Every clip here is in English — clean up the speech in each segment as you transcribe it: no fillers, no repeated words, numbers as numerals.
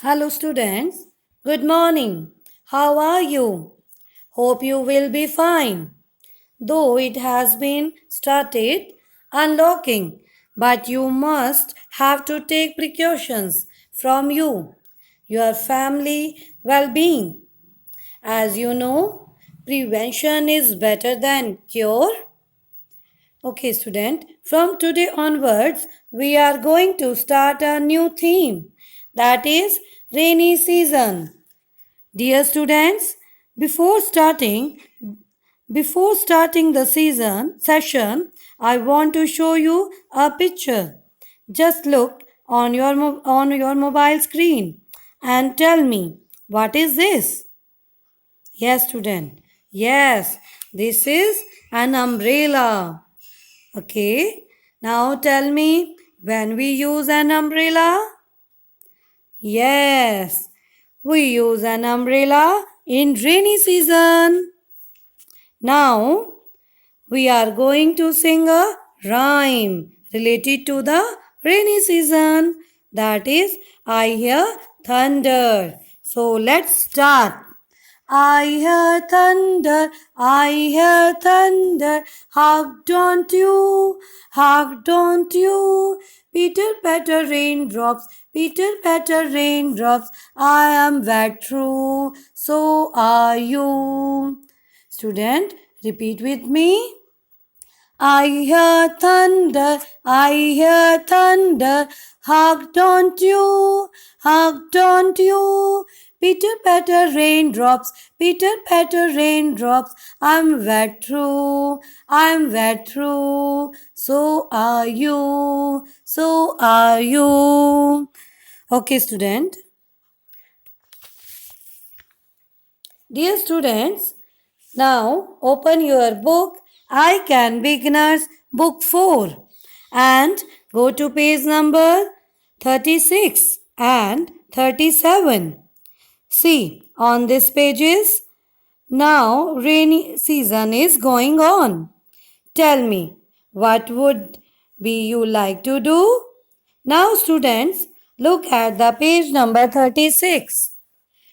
Hello, students. Good morning. How are you? Hope you will be fine. Though it has been started unlocking, but you must have to take precautions from your family well being. As you know, prevention is better than cure. Okay, student, from today onwards, we are going to start a new theme that is rainy season. Dear students, before starting before starting the season session, I want to show you a picture. Just look on your mobile screen and tell me what is this? Yes, student. Yes, this is an umbrella. Okay. Now tell me when we use an umbrella? Yes, we use an umbrella in rainy season. Now we are going to sing a rhyme related to the rainy season. That is, I hear thunder. So let's start. I hear thunder, I hear thunder. Hark, don't you, hark, don't you. Peter, patter, raindrops, Peter, patter, raindrops. I am wet through, so are you. Student, repeat with me. I hear thunder, I hear thunder. Hark, don't you, hark, don't you. Peter, patter, raindrops, Peter, patter, raindrops. I'm wet through, I'm wet through. So are you, so are you. Okay, student. Dear students, now open your book I Can Beginners Book 4 and go to page number 36 and 37. See, on these pages, now rainy season is going on. Tell me, what would be you like to do? Now students, look at the page number 36.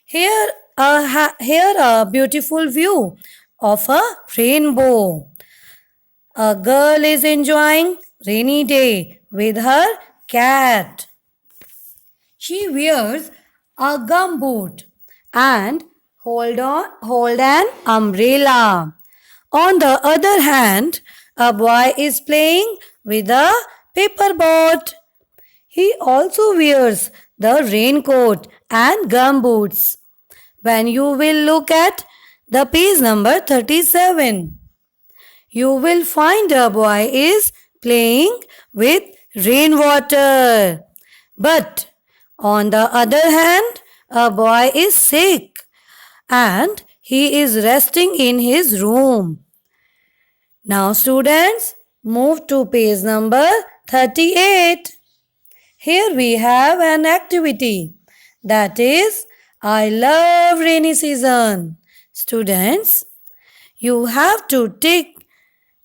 Here a beautiful view of a rainbow. A girl is enjoying rainy day with her cat. She wears a gumboot and hold an umbrella. On the other hand, a boy is playing with a paper boat. He also wears the raincoat and gumboots. When you will look at the page number 37, you will find a boy is playing with rainwater. But on the other hand, a boy is sick and he is resting in his room. Now, students, move to page number 38. Here we have an activity that is I love rainy season. Students, you have to tick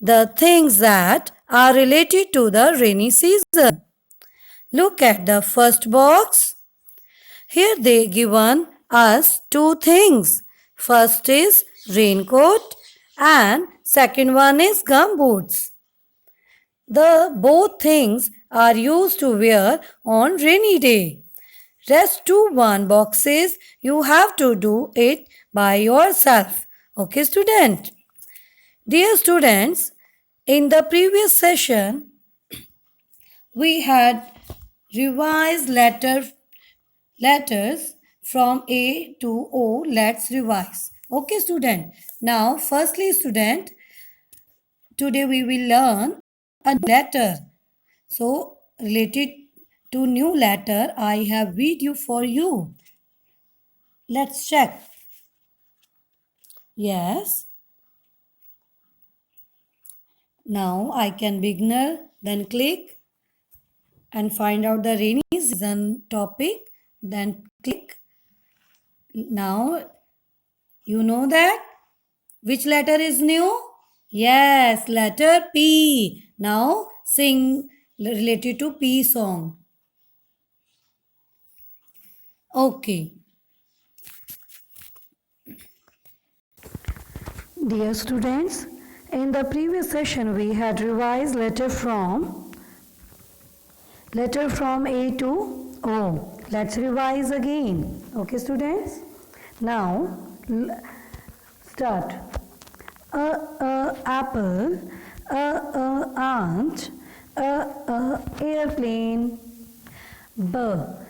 the things that are related to the rainy season. Look at the first box. Here they given us two things. First is raincoat and second one is gumboots. The both things are used to wear on rainy day. Rest to one boxes, you have to do it by yourself. Okay, student? Dear students, in the previous session, we had revised letters from A to O. Let's revise. Okay, student? Now, firstly, student, today we will learn a letter. So, related to new letter, I have video for you. Let's check. Yes. Now I can beginner, then click and find out the rainy season topic, then click. Now you know that which letter is new? Yes, letter P. Now sing related to P song. Okay. Dear students, in the previous session we had revised letter from A to O. Let's revise again. Okay students? Now start. Apple, aunt, airplane, balloon,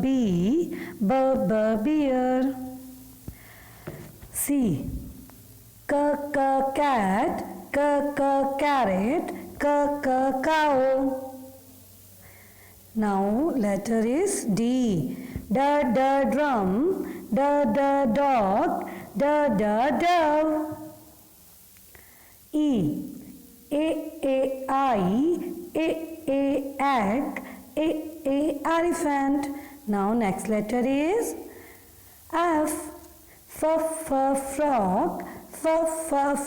bee, beer. C. Cat, carrot, cow. Now letter is D. Drum, dog, dove. E. Egg, elephant. Now next letter is F. Frog,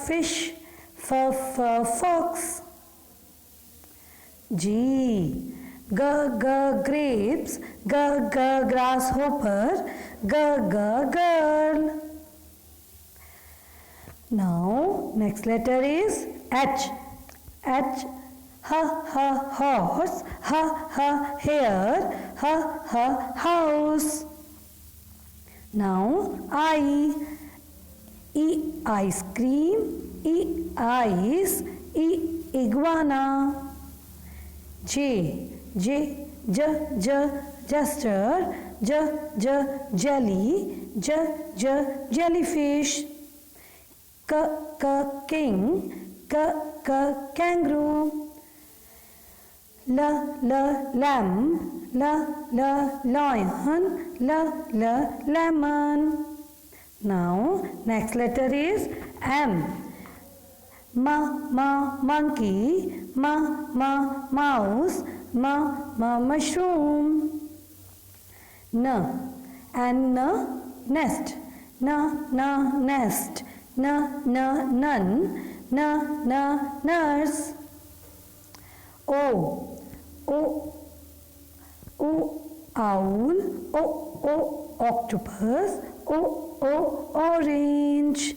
fish, fox. G. Grapes, grasshopper, girl. Now next letter is H. Horse, hare, house. Now I. Ice cream, ice, iguana. J. Jester, jelly, jellyfish. King, kangaroo. Lamb, lion, lemon. Now next letter is M. Monkey, mouse, mushroom. N. Nest, nest, nurse. O. Owl, octopus, orange.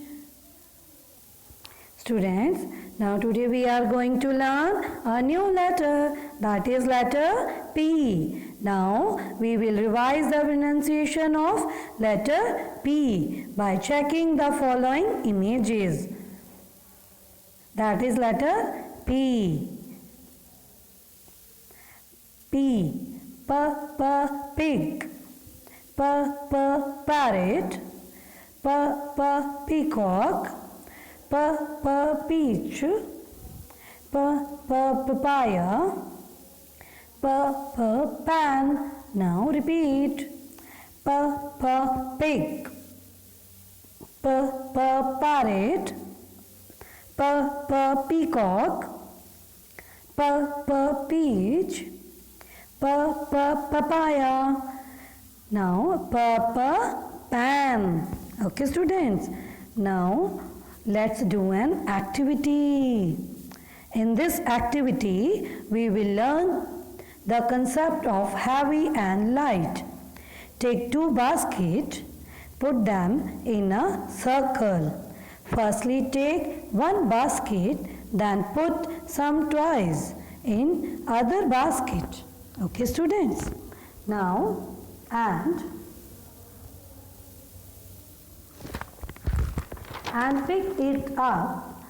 Students, now today we are going to learn a new letter, that is letter P. Now we will revise the pronunciation of letter P by checking the following images. That is letter P. Pig, parrot, peacock, peach, papaya, pan. Now repeat. Pig, parrot, peacock, peach, papaya. Now pan. Okay students, now let's do an activity. In this activity we will learn the concept of heavy and light. Take two baskets, put them in a circle. Firstly take one basket, then put some toys in other basket. Okay students, now and pick it up.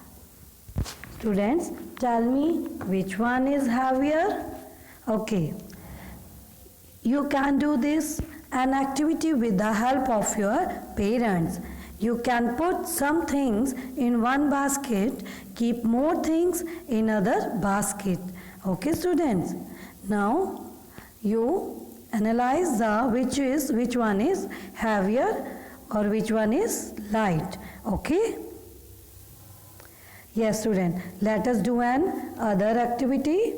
Students, tell me which one is heavier. Okay, you can do this an activity with the help of your parents. You can put some things in one basket, keep more things in other basket. Okay students, now you analyze which one is heavier or which one is light. Okay? Yes student, let us do an other activity.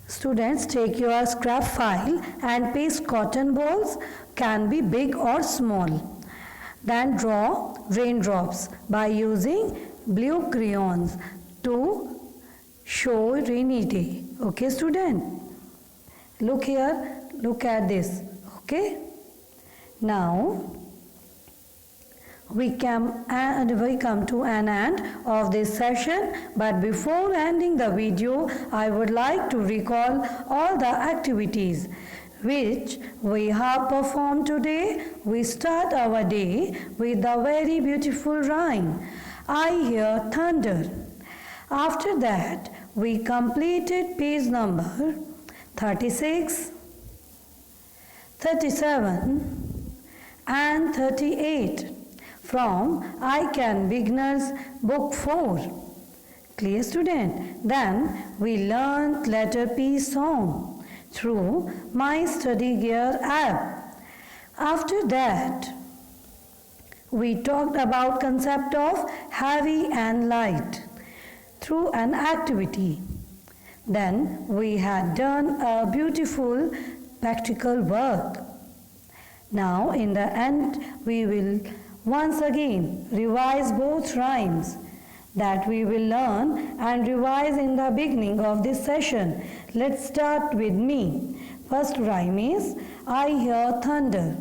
Students, take your scrap file and paste cotton balls, can be big or small. Then draw raindrops by using blue crayons to show rainy day. Okay student? Look here, look at this. Okay? Now we come to an end of this session, but before ending the video, I would like to recall all the activities which we have performed today. We start our day with a very beautiful rhyme, I hear thunder. After that, we completed page number 36, 37 and 38 from I Can Beginners book 4. Clear, student? Then we learned letter P song through My Study Gear app. After that, we talked about concept of heavy and light through an activity. Then we had done a beautiful practical work. Now in the end we will once again revise both rhymes that we will learn and revise in the beginning of this session. Let's start with me. First rhyme is I hear thunder.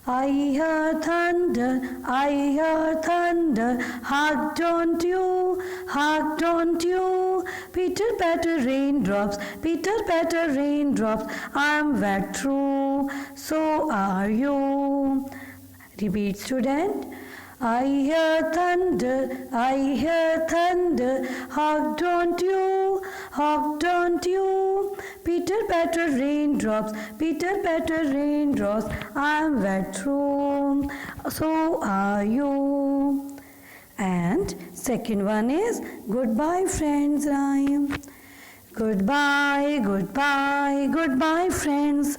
I hear thunder, I hear thunder, hark don't you, hark don't you. Pitter patter raindrops, pitter patter raindrops, I'm wet through, so are you. Repeat, student. I hear thunder, I hear thunder, hark don't you, hark don't you. Pitter patter raindrops, pitter patter raindrops, I'm wet through, so are you. And second one is goodbye friends rhyme. Goodbye, goodbye, goodbye friends.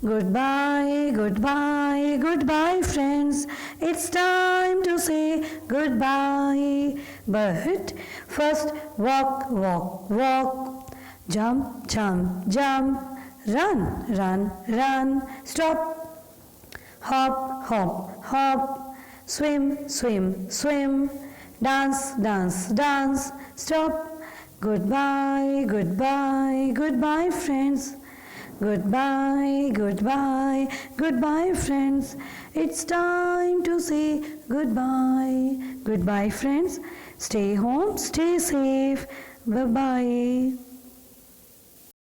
Goodbye, goodbye, goodbye friends. It's time to say goodbye. But first walk, walk, walk. Jump, jump, jump. Run, run, run. Stop. Hop, hop, hop. Swim, swim, swim. Dance, dance, dance. Stop. Goodbye, goodbye, goodbye friends. Goodbye, goodbye, goodbye friends. It's time to say goodbye. Goodbye friends. Stay home, stay safe. Bye-bye.